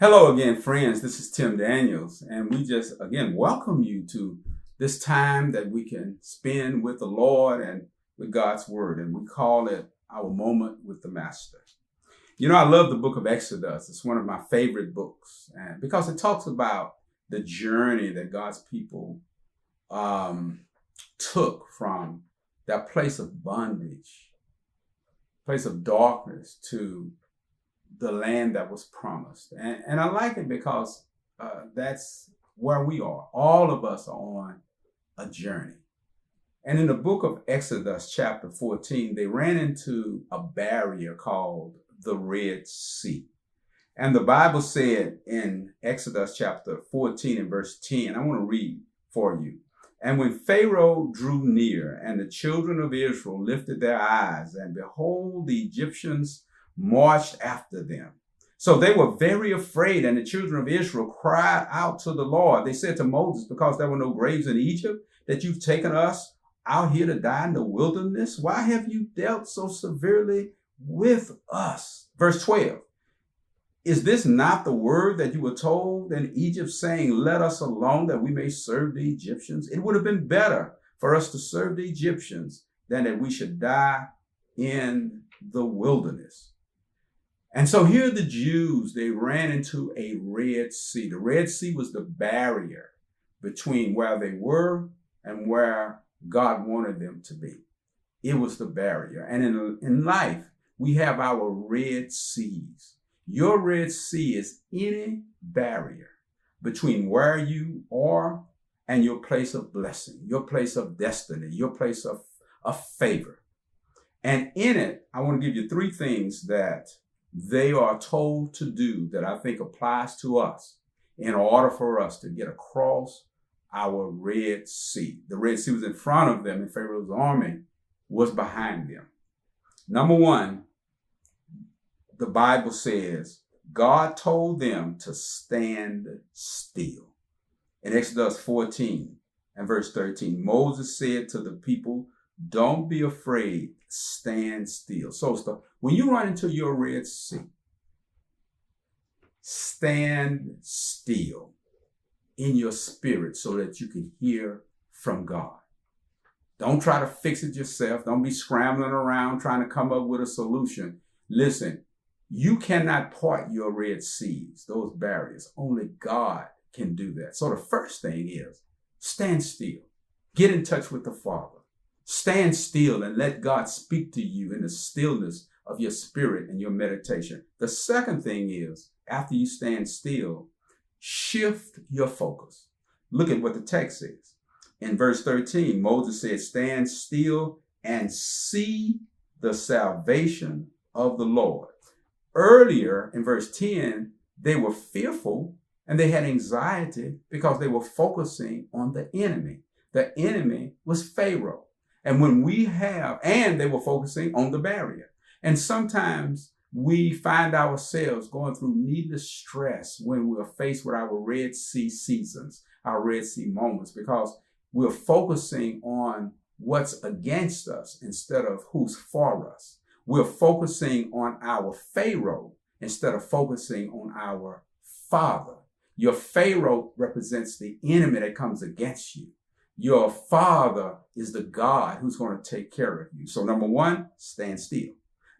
Hello again, friends. This is Tim Daniels, and we just again welcome you to this time that we can spend with the Lord and with God's Word, and we call it our moment with the Master. You know, I love the book of Exodus. It's one of my favorite books, and because it talks about the journey that God's people took from that place of bondage, place of darkness, to the land that was promised. And I like it because that's where we are. All of us are on a journey. And in the book of Exodus, chapter 14, they ran into a barrier called the Red Sea. And the Bible said in Exodus chapter 14 and verse 10, I want to read for you. And when Pharaoh drew near and the children of Israel lifted their eyes, and behold, the Egyptians marched after them. So they were very afraid, and the children of Israel cried out to the Lord. They said to Moses, because there were no graves in Egypt, that you've taken us out here to die in the wilderness? Why have you dealt so severely with us? Verse 12. Is this not the word that you were told in Egypt, saying, let us alone that we may serve the Egyptians? It would have been better for us to serve the Egyptians than that we should die in the wilderness. And so here the Jews, they ran into a Red Sea. The Red Sea was the barrier between where they were and where God wanted them to be. It was the barrier. And in life, we have our Red Seas. Your Red Sea is any barrier between where you are and your place of blessing, your place of destiny, your place of favor. And in it, I want to give you three things that they are told to do that I think applies to us in order for us to get across our Red Sea. The Red Sea was in front of them and Pharaoh's army was behind them. Number one, the Bible says God told them to stand still. In Exodus 14 and verse 13, Moses said to the people, don't be afraid, stand still. So when you run into your Red Sea, stand still in your spirit so that you can hear from God. Don't try to fix it yourself. Don't be scrambling around trying to come up with a solution. Listen, you cannot part your Red Seas, those barriers. Only God can do that. So the first thing is stand still. Get in touch with the Father. Stand still and let God speak to you in the stillness of your spirit and your meditation. The second thing is, after you stand still, shift your focus. Look at what the text says. In verse 13, Moses said, stand still and see the salvation of the Lord. Earlier in verse 10, they were fearful and they had anxiety because they were focusing on the enemy. The enemy was Pharaoh. And they were focusing on the barrier. And sometimes we find ourselves going through needless stress when we're faced with our Red Sea seasons, our Red Sea moments, because we're focusing on what's against us instead of who's for us. We're focusing on our Pharaoh instead of focusing on our Father. Your Pharaoh represents the enemy that comes against you. Your Father is the God who's going to take care of you. So number one, stand still.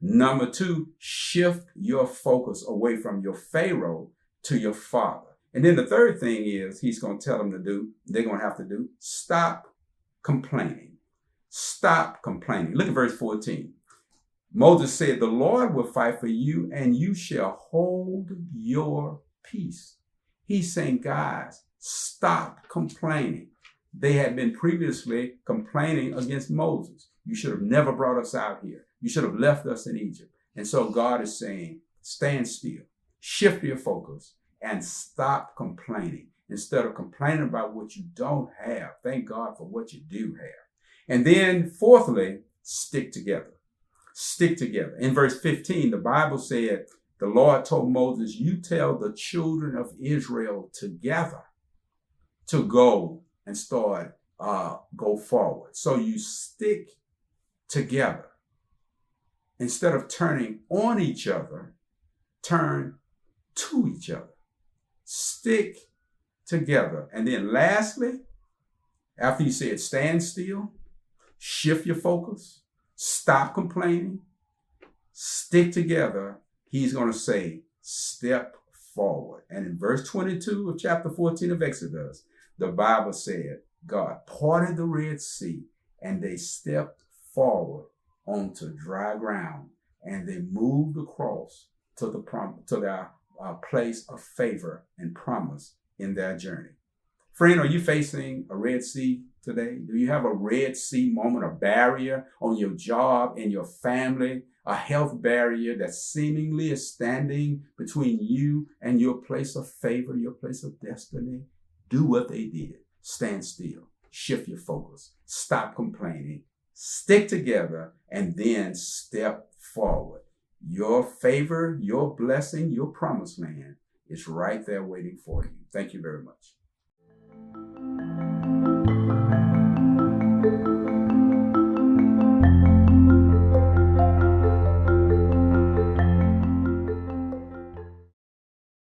Number two, shift your focus away from your Pharaoh to your Father. And then the third thing is he's going to tell them to do, they're going to have to do, stop complaining. Stop complaining. Look at verse 14. Moses said, the Lord will fight for you and you shall hold your peace. He's saying, guys, stop complaining. They had been previously complaining against Moses. You should have never brought us out here. You should have left us in Egypt. And so God is saying, stand still, shift your focus, and stop complaining. Instead of complaining about what you don't have, thank God for what you do have. And then fourthly, stick together. Stick together. In verse 15, the Bible said, the Lord told Moses, you tell the children of Israel together to go and go forward. So you stick together. Instead of turning on each other, turn to each other. Stick together. And then lastly, after you said stand still, shift your focus, stop complaining, stick together, he's going to say, step forward. And in verse 22 of chapter 14 of Exodus, the Bible said, God parted the Red Sea and they stepped forward onto dry ground and they moved across to their place of favor and promise in their journey. Friend, are you facing a Red Sea today? Do you have a Red Sea moment, a barrier on your job, in your family, a health barrier that seemingly is standing between you and your place of favor, your place of destiny? Do what they did. Stand still. Shift your focus. Stop complaining. Stick together and then step forward. Your favor, your blessing, your promised land is right there waiting for you. Thank you very much.